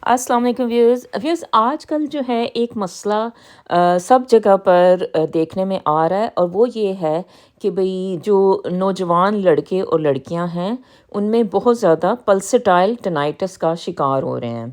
السلام علیکم ویورز آج کل جو ہے ایک مسئلہ سب جگہ پر دیکھنے میں آ رہا ہے، اور وہ یہ ہے کہ بھئی جو نوجوان لڑکے اور لڑکیاں ہیں ان میں بہت زیادہ پلسٹائل ٹینائٹس کا شکار ہو رہے ہیں۔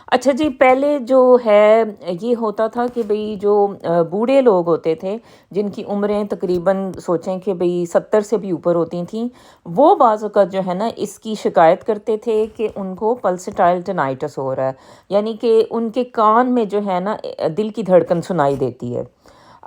اچھا جی، پہلے جو ہے یہ ہوتا تھا کہ بھئی جو بوڑھے لوگ ہوتے تھے جن کی عمریں تقریباً سوچیں کہ بھئی 70 سے بھی اوپر ہوتی تھیں، وہ بعض اوقات جو ہے نا اس کی شکایت کرتے تھے کہ ان کو پلسٹائل ٹینائٹس ہو رہا ہے، یعنی کہ ان کے کان میں جو ہے نا دل کی دھڑکن سنائی دیتی ہے۔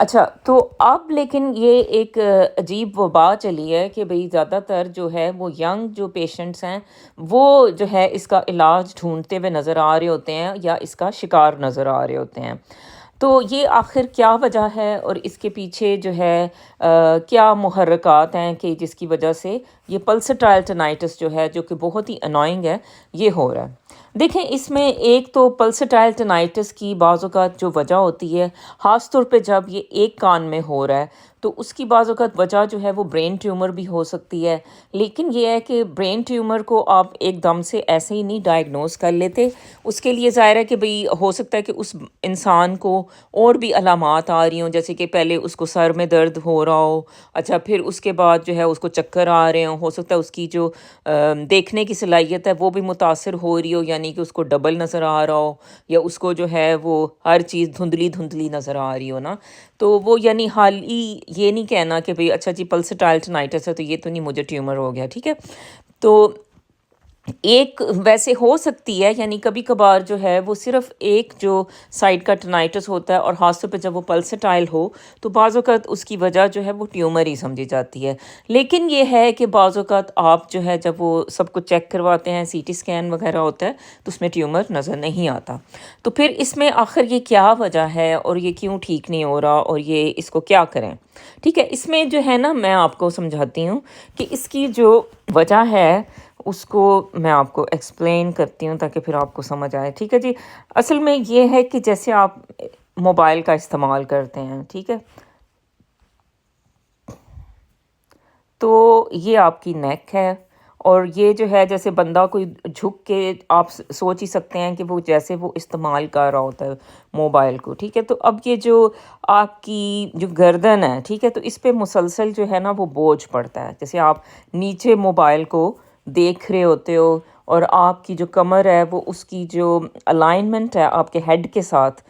اچھا، تو اب لیکن یہ ایک عجیب وبا چلی ہے کہ بھئی زیادہ تر جو ہے وہ ینگ جو پیشنٹس ہیں وہ جو ہے اس کا علاج ڈھونڈتے ہوئے نظر آ رہے ہوتے ہیں یا اس کا شکار نظر آ رہے ہوتے ہیں۔ تو یہ آخر کیا وجہ ہے اور اس کے پیچھے جو ہے کیا محرکات ہیں کہ جس کی وجہ سے یہ پلسٹائل ٹینائٹس جو ہے، جو کہ بہت ہی انوائنگ ہے، یہ ہو رہا ہے؟ دیکھیں، اس میں ایک تو پلسٹائل ٹینائٹس کی بعض اوقات جو وجہ ہوتی ہے، خاص طور پہ جب یہ ایک کان میں ہو رہا ہے تو اس کی بعض اوقات وجہ جو ہے وہ برین ٹیومر بھی ہو سکتی ہے۔ لیکن یہ ہے کہ برین ٹیومر کو آپ ایک دم سے ایسے ہی نہیں ڈائگنوز کر لیتے، اس کے لیے ظاہر ہے کہ بھئی ہو سکتا ہے کہ اس انسان کو اور بھی علامات آ رہی ہوں، جیسے کہ پہلے اس کو سر میں درد ہو رہا ہو، اچھا پھر اس کے بعد جو ہے اس کو چکر آ رہے ہوں، ہو سکتا ہے اس کی جو دیکھنے کی صلاحیت ہے وہ بھی متاثر ہو رہی ہو، یعنی کہ اس کو ڈبل نظر آ رہا ہو، یا اس کو جو ہے وہ ہر چیز دھندلی دھندلی نظر آ رہی ہو نا، تو وہ یعنی حال ہی یہ نہیں کہنا کہ بھئی اچھا جی پلسٹائل ٹینائٹس ہے تو یہ تو نہیں مجھے ٹیومر ہو گیا، ٹھیک ہے۔ تو ایک ویسے ہو سکتی ہے، یعنی کبھی کبھار جو ہے وہ صرف ایک جو سائڈ کا ٹینائٹس ہوتا ہے، اور خاص طور پہ جب وہ پلسٹائل ہو تو بعض اوقات اس کی وجہ جو ہے وہ ٹیومر ہی سمجھی جاتی ہے۔ لیکن یہ ہے کہ بعض اوقات آپ جو ہے جب وہ سب کو چیک کرواتے ہیں، سی ٹی اسکین وغیرہ ہوتا ہے تو اس میں ٹیومر نظر نہیں آتا۔ تو پھر اس میں آخر یہ کیا وجہ ہے اور یہ کیوں ٹھیک نہیں ہو رہا اور یہ اس کو کیا کریں؟ ٹھیک ہے، اس میں جو ہے نا میں آپ کو سمجھاتی ہوں کہ اس کی جو وجہ ہے اس کو میں آپ کو ایکسپلین کرتی ہوں تاکہ پھر آپ کو سمجھ آئے، ٹھیک ہے جی۔ اصل میں یہ ہے کہ جیسے آپ موبائل کا استعمال کرتے ہیں، ٹھیک ہے، تو یہ آپ کی نیک ہے، اور یہ جو ہے جیسے بندہ کوئی جھک کے آپ سوچ ہی سکتے ہیں کہ وہ جیسے وہ استعمال کر رہا ہوتا ہے موبائل کو، ٹھیک ہے۔ تو اب یہ جو آپ کی جو گردن ہے، ٹھیک ہے، تو اس پہ مسلسل جو ہے نا وہ بوجھ پڑتا ہے، جیسے آپ نیچے موبائل کو دیکھ رہے ہوتے ہو اور آپ کی جو کمر ہے وہ اس کی جو الائنمنٹ ہے آپ کے ہیڈ کے ساتھ،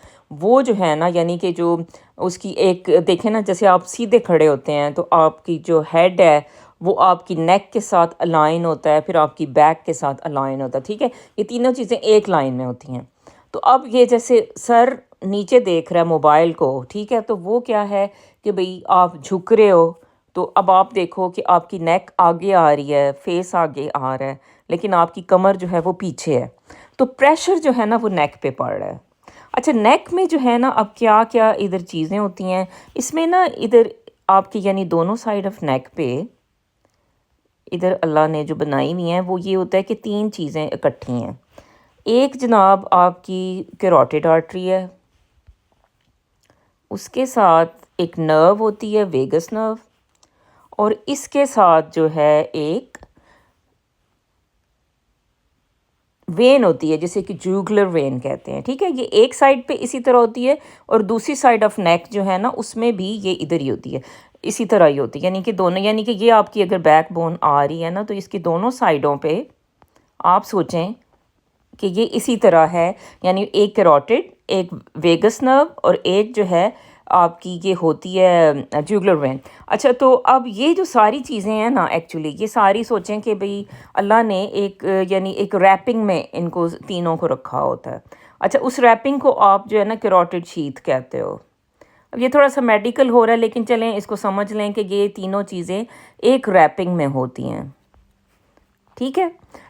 وہ جو ہے نا یعنی کہ جو اس کی ایک دیکھیں نا، جیسے آپ سیدھے کھڑے ہوتے ہیں تو آپ کی جو ہیڈ ہے وہ آپ کی نیک کے ساتھ الائن ہوتا ہے، پھر آپ کی بیک کے ساتھ الائن ہوتا ہے، ٹھیک ہے، یہ تینوں چیزیں ایک لائن میں ہوتی ہیں۔ تو اب یہ جیسے سر نیچے دیکھ رہا ہے موبائل کو، ٹھیک ہے، تو وہ کیا ہے کہ بھئی آپ جھک رہے ہو، تو اب آپ دیکھو کہ آپ کی نیک آگے آ رہی ہے، فیس آگے آ رہا ہے، لیکن آپ کی کمر جو ہے وہ پیچھے ہے، تو پریشر جو ہے نا وہ نیک پہ پڑ رہا ہے۔ اچھا، نیک میں جو ہے نا اب کیا کیا ادھر چیزیں ہوتی ہیں اس میں نا، ادھر آپ کی یعنی دونوں سائڈ آف نیک پہ ادھر اللہ نے جو بنائی ہوئی ہیں وہ یہ ہوتا ہے کہ تین چیزیں اکٹھی ہیں۔ ایک جناب آپ کی کیروٹیڈ آرٹری ہے، اس کے ساتھ ایک نرو ہوتی ہے ویگس نرو، اور اس کے ساتھ جو ہے ایک وین ہوتی ہے جسے کہ جوگلر وین کہتے ہیں، ٹھیک ہے۔ یہ ایک سائڈ پہ اسی طرح ہوتی ہے، اور دوسری سائڈ آف نیک جو ہے نا اس میں بھی یہ ادھر ہی ہوتی ہے، اسی طرح ہی ہوتی ہے، یعنی کہ دونوں، یعنی کہ یہ آپ کی اگر بیک بون آ رہی ہے نا تو اس کی دونوں سائڈوں پہ آپ سوچیں کہ یہ اسی طرح ہے، یعنی ایک کیروٹڈ، ایک ویگس نرو، اور ایک جو ہے آپ کی یہ ہوتی ہے جوگلر وین۔ اچھا، تو اب یہ جو ساری چیزیں ہیں نا ایکچولی یہ ساری سوچیں کہ بھئی اللہ نے ایک یعنی ایک ریپنگ میں ان کو تینوں کو رکھا ہوتا ہے۔ اچھا، اس ریپنگ کو آپ جو ہے نا کیروٹڈ شیتھ کہتے ہو۔ اب یہ تھوڑا سا میڈیکل ہو رہا ہے، لیکن چلیں اس کو سمجھ لیں کہ یہ تینوں چیزیں ایک ریپنگ میں ہوتی ہیں، ٹھیک ہے۔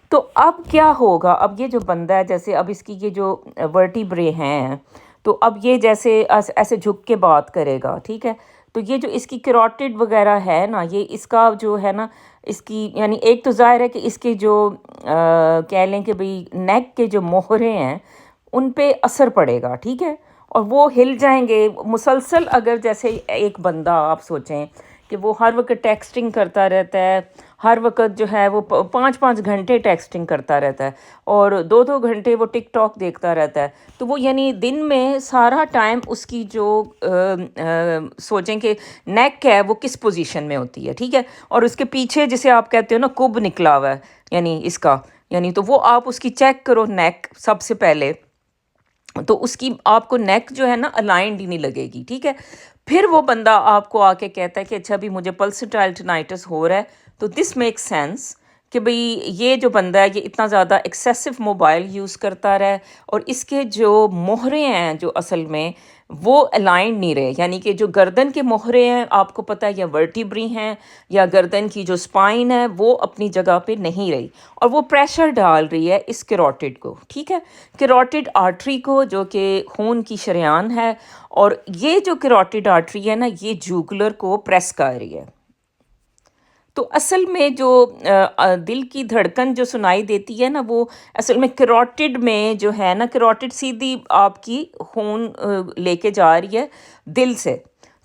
تو اب کیا ہوگا، اب یہ جو بندہ ہے جیسے اب اس کی یہ جو ورٹیبرے ہیں، تو اب یہ جیسے ایسے جھک کے بات کرے گا، ٹھیک ہے، تو یہ جو اس کی کیروٹڈ وغیرہ ہے نا، یہ اس کا جو ہے نا اس کی یعنی ایک تو ظاہر ہے کہ اس کے جو کہہ لیں کہ بھئی نیک کے جو موہرے ہیں ان پہ اثر پڑے گا، ٹھیک ہے، اور وہ ہل جائیں گے مسلسل۔ اگر جیسے ایک بندہ آپ سوچیں کہ وہ ہر وقت ٹیکسٹنگ کرتا رہتا ہے، ہر وقت جو ہے وہ 5 5 گھنٹے ٹیکسٹنگ کرتا رہتا ہے، اور 2 2 گھنٹے وہ ٹک ٹاک دیکھتا رہتا ہے، تو وہ یعنی دن میں سارا ٹائم اس کی جو سوچیں کہ نیک ہے وہ کس پوزیشن میں ہوتی ہے، ٹھیک ہے، اور اس کے پیچھے جسے آپ کہتے ہو نا کب نکلا ہوا ہے، یعنی اس کا، یعنی تو وہ آپ اس کی چیک کرو نیک سب سے پہلے، تو اس کی آپ کو نیک جو ہے نا الائنڈ ہی نہیں لگے گی، ٹھیک ہے۔ پھر وہ بندہ آپ کو آ کے کہتا ہے کہ اچھا بھی مجھے پلسٹائل ٹینائٹس ہو رہا ہے، تو دس میک سینس کہ بھئی یہ جو بندہ ہے یہ اتنا زیادہ ایکسیسو موبائل یوز کرتا رہا ہے، اور اس کے جو مہرے ہیں جو اصل میں وہ الائنڈ نہیں رہے، یعنی کہ جو گردن کے مہرے ہیں آپ کو پتہ ہے یا ورٹیبری ہیں یا گردن کی جو سپائن ہے وہ اپنی جگہ پہ نہیں رہی، اور وہ پریشر ڈال رہی ہے اس کیروٹڈ کو، ٹھیک ہے، کیروٹڈ آرٹری کو، جو کہ خون کی شریان ہے، اور یہ جو کیروٹڈ آرٹری ہے نا یہ جوگلر کو پریس کر رہی ہے۔ تو اصل میں جو دل کی دھڑکن جو سنائی دیتی ہے نا وہ اصل میں کیروٹڈ میں جو ہے نا، کیروٹڈ سیدھی آپ کی خون لے کے جا رہی ہے دل سے،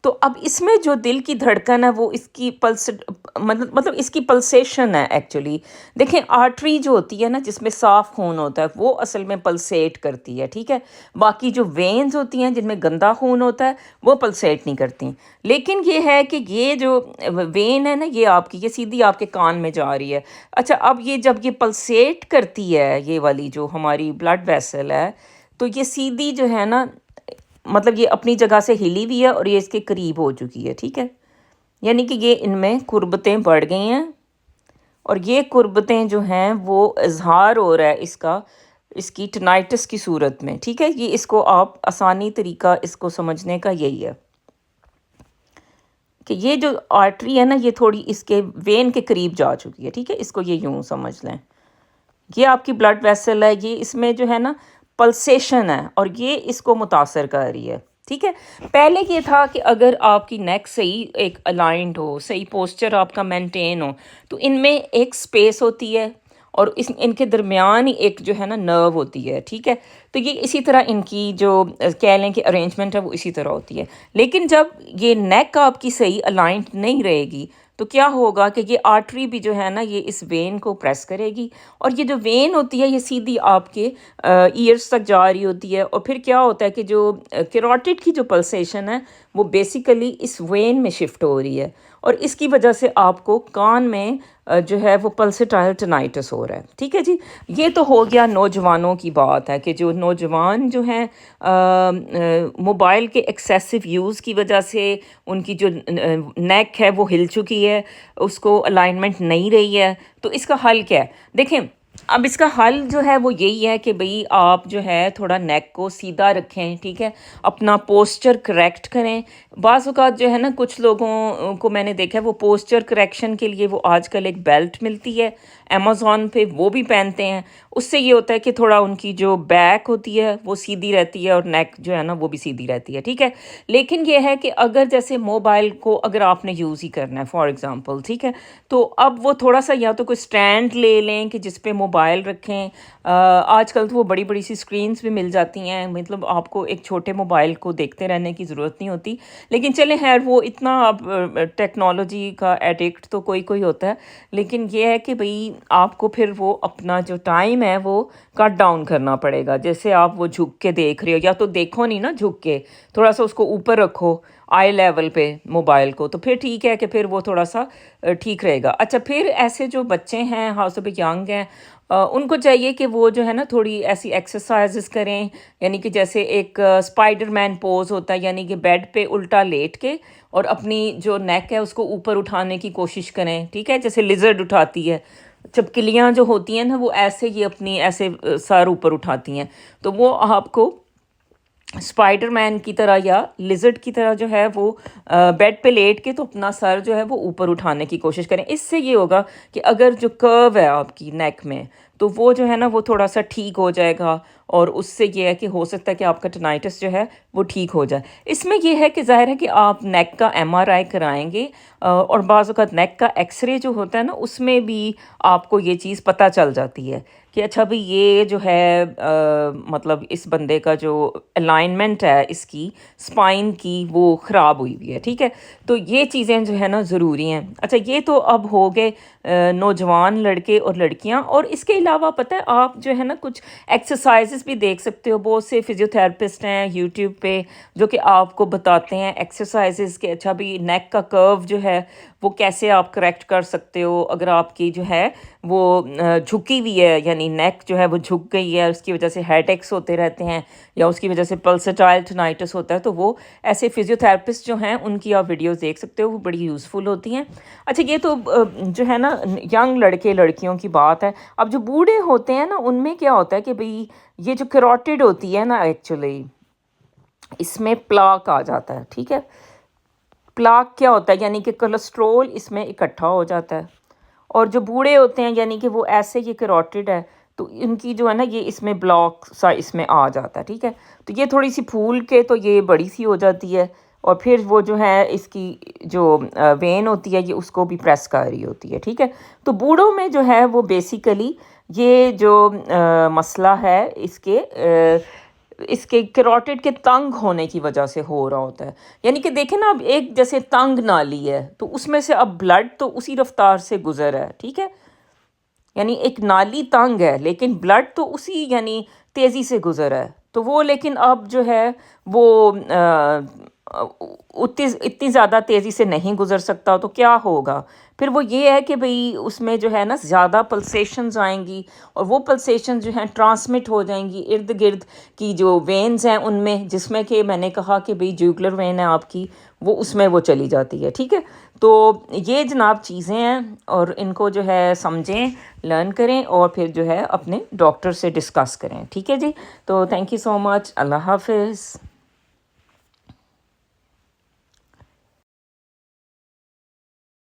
تو اب اس میں جو دل کی دھڑکن ہے وہ اس کی پلس، مطلب اس کی پلسیشن ہے ایکچولی، دیکھیں آرٹری جو ہوتی ہے نا جس میں صاف خون ہوتا ہے وہ اصل میں پلسیٹ کرتی ہے، ٹھیک ہے، باقی جو وینز ہوتی ہیں جن میں گندا خون ہوتا ہے وہ پلسیٹ نہیں کرتی، لیکن یہ ہے کہ یہ جو وین ہے نا یہ آپ کی، یہ سیدھی آپ کے کان میں جا رہی ہے۔ اچھا اب یہ جب یہ پلسیٹ کرتی ہے یہ والی جو ہماری بلڈ ویسل ہے، تو یہ سیدھی جو ہے نا مطلب یہ اپنی جگہ سے ہلی ہوئی ہے اور یہ اس کے قریب ہو چکی ہے، ٹھیک ہے، یعنی کہ یہ ان میں قربتیں بڑھ گئی ہیں، اور یہ قربتیں جو ہیں وہ اظہار ہو رہا ہے اس کا، اس کی ٹینائٹس کی صورت میں، ٹھیک ہے، یہ اس کو آپ آسانی طریقہ اس کو سمجھنے کا یہی ہے کہ یہ جو آرٹری ہے نا یہ تھوڑی اس کے وین کے قریب جا چکی ہے، ٹھیک ہے، اس کو یہ یوں سمجھ لیں، یہ آپ کی بلڈ ویسل ہے، یہ اس میں جو ہے نا پلسیشن ہے اور یہ اس کو متاثر کر رہی ہے، ٹھیک ہے۔ پہلے یہ تھا کہ اگر آپ کی نیک صحیح ایک الائنڈ ہو، صحیح پوسچر آپ کا مینٹین ہو، تو ان میں ایک سپیس ہوتی ہے اور ان کے درمیان ہی ایک جو ہے نا نرو ہوتی ہے، ٹھیک ہے، تو یہ اسی طرح ان کی جو کہہ لیں کہ ارینجمنٹ ہے وہ اسی طرح ہوتی ہے، لیکن جب یہ نیک آپ کی صحیح الائنڈ نہیں رہے گی تو کیا ہوگا کہ یہ آرٹری بھی جو ہے نا یہ اس وین کو پریس کرے گی، اور یہ جو وین ہوتی ہے یہ سیدھی آپ کے ایئرس تک جا رہی ہوتی ہے، اور پھر کیا ہوتا ہے کہ جو کیروٹڈ کی جو پلسیشن ہے وہ بیسیکلی اس وین میں شفٹ ہو رہی ہے، اور اس کی وجہ سے آپ کو کان میں جو ہے وہ پلسٹائل ٹینائٹس ہو رہا ہے، ٹھیک ہے جی۔ یہ تو ہو گیا نوجوانوں کی بات ہے کہ جو نوجوان جو ہیں موبائل کے ایکسیسو یوز کی وجہ سے ان کی جو نیک ہے وہ ہل چکی ہے، اس کو الائنمنٹ نہیں رہی ہے، تو اس کا حل کیا ہے؟ دیکھیں اب اس کا حل جو ہے وہ یہی ہے کہ بھئی آپ جو ہے تھوڑا نیک کو سیدھا رکھیں، ٹھیک ہے، اپنا پوسچر کریکٹ کریں۔ بعض اوقات جو ہے نا کچھ لوگوں کو میں نے دیکھا ہے وہ پوسچر کریکشن کے لیے وہ آج کل ایک بیلٹ ملتی ہے امیزون پہ، وہ بھی پہنتے ہیں، اس سے یہ ہوتا ہے کہ تھوڑا ان کی جو بیک ہوتی ہے وہ سیدھی رہتی ہے اور نیک جو ہے نا وہ بھی سیدھی رہتی ہے، ٹھیک ہے۔ لیکن یہ ہے کہ اگر جیسے موبائل کو اگر آپ نے یوز ہی کرنا ہے فار ایگزامپل، ٹھیک ہے، تو اب وہ تھوڑا سا یا تو کوئی سٹینڈ لے لیں کہ جس پہ موبائل رکھیں، آج کل تو وہ بڑی بڑی سی سکرینز بھی مل جاتی ہیں، مطلب آپ کو ایک چھوٹے موبائل کو دیکھتے رہنے کی ضرورت نہیں ہوتی، لیکن چلیں خیر وہ اتنا اب ٹیکنالوجی کا ایڈکٹ تو کوئی ہوتا ہے، لیکن یہ ہے کہ بھئی آپ کو پھر وہ اپنا جو ٹائم ہے وہ کٹ ڈاؤن کرنا پڑے گا، جیسے آپ وہ جھک کے دیکھ رہے ہو، یا تو دیکھو نہیں نا جھک کے، تھوڑا سا اس کو اوپر رکھو آئی لیول پہ موبائل کو، تو پھر ٹھیک ہے کہ پھر وہ تھوڑا سا ٹھیک رہے گا۔ اچھا پھر ایسے جو بچے ہیں ہاؤس پہ ینگ ہیں، ان کو چاہیے کہ وہ جو ہے نا تھوڑی ایسی ایکسرسائزز کریں، یعنی کہ جیسے ایک اسپائڈر مین پوز ہوتا ہے، یعنی کہ بیڈ پہ الٹا لیٹ کے اور اپنی جو نیک ہے اس کو اوپر اٹھانے کی کوشش کریں، ٹھیک ہے، جیسے لیزرڈ اٹھاتی ہے، چپکلیاں جو ہوتی ہیں نا وہ ایسے ہی اپنی ایسے سر اوپر اٹھاتی ہیں، تو وہ آپ کو اسپائڈر مین کی طرح یا لزرڈ کی طرح جو ہے وہ بیڈ پہ لیٹ کے تو اپنا سر جو ہے وہ اوپر اٹھانے کی کوشش کریں، اس سے یہ ہوگا کہ اگر جو کرو ہے آپ کی نیک میں تو وہ جو ہے نا وہ تھوڑا سا ٹھیک ہو جائے گا، اور اس سے یہ ہے کہ ہو سکتا ہے کہ آپ کا ٹینائٹس جو ہے وہ ٹھیک ہو جائے۔ اس میں یہ ہے کہ ظاہر ہے کہ آپ نیک کا MRI کرائیں گے، اور بعض اوقات نیک کا ایکس رے جو ہوتا ہے نا اس میں بھی آپ کو یہ چیز پتہ چل جاتی ہے کہ اچھا بھئی یہ جو ہے مطلب اس بندے کا جو الائنمنٹ ہے اس کی اسپائن کی وہ خراب ہوئی ہوئی ہے، ٹھیک ہے؟ تو یہ چیزیں جو ہے نا ضروری ہیں۔ اچھا یہ تو اب ہو گئے نوجوان لڑکے اور لڑکیاں، اور اس کے علاوہ پتہ ہے آپ جو ہے نا کچھ ایکسرسائزز بھی دیکھ سکتے ہو، بہت سے فزیوتھراپسٹ ہیں یوٹیوب پہ جو کہ آپ کو بتاتے ہیں ایکسرسائزز کہ اچھا بھی نیک کا کرو جو ہے وہ کیسے آپ کریکٹ کر سکتے ہو اگر آپ کی جو ہے وہ جھکی ہوئی ہے، یعنی نیک جو ہے وہ جھک گئی ہے، اس کی وجہ سے ہیڈ ایکس ہوتے رہتے ہیں یا اس کی وجہ سے پلسٹائل ٹینائٹس ہوتا ہے، تو وہ ایسے فزیوتھراپسٹ جو ہیں ان کی آپ ویڈیوز دیکھ سکتے ہو، وہ بڑی یوزفل ہوتی ہیں۔ اچھا یہ تو جو ہے نا ینگ لڑکے لڑکیوں کی بات ہے۔ اب جو بوڑھے ہوتے ہیں نا ان میں کیا ہوتا ہے کہ بھئی یہ جو کیروٹڈ ہوتی ہے نا ایکچولی اس میں پلاک آ جاتا ہے، ٹھیک ہے؟ پلاک کیا ہوتا ہے؟ یعنی کہ کولیسٹرول اس میں اکٹھا ہو جاتا ہے، اور جو بوڑھے ہوتے ہیں یعنی کہ وہ ایسے یہ کیروٹڈ ہے تو ان کی جو ہے نا یہ اس میں بلاک سا اس میں آ جاتا ہے، ٹھیک ہے؟ تو یہ تھوڑی سی پھول کے تو یہ بڑی سی ہو جاتی ہے، اور پھر وہ جو ہے اس کی جو وین ہوتی ہے یہ اس کو بھی پریس کر رہی ہوتی ہے، ٹھیک ہے؟ تو بوڑھوں میں جو ہے وہ بیسیکلی یہ جو مسئلہ ہے اس کے کیروٹڈ کے تنگ ہونے کی وجہ سے ہو رہا ہوتا ہے۔ یعنی کہ دیکھیں نا اب ایک جیسے تنگ نالی ہے تو اس میں سے اب بلڈ تو اسی رفتار سے گزر ہے، ٹھیک ہے؟ یعنی ایک نالی تنگ ہے لیکن بلڈ تو اسی یعنی تیزی سے گزر ہے، تو وہ لیکن اب جو ہے وہ اتنی زیادہ تیزی سے نہیں گزر سکتا، تو کیا ہوگا پھر؟ وہ یہ ہے کہ بھئی اس میں جو ہے نا زیادہ پلسیشنز آئیں گی، اور وہ پلسیشن جو ہیں ٹرانسمٹ ہو جائیں گی ارد گرد کی جو وینز ہیں ان میں، جس میں کہ میں نے کہا کہ بھئی جوگلر وین ہے آپ کی وہ اس میں وہ چلی جاتی ہے، ٹھیک ہے؟ تو یہ جناب چیزیں ہیں، اور ان کو جو ہے سمجھیں، لرن کریں، اور پھر جو ہے اپنے ڈاکٹر سے ڈسکس کریں، ٹھیک ہے جی؟ تو تھینک یو سو مچ، اللہ حافظ۔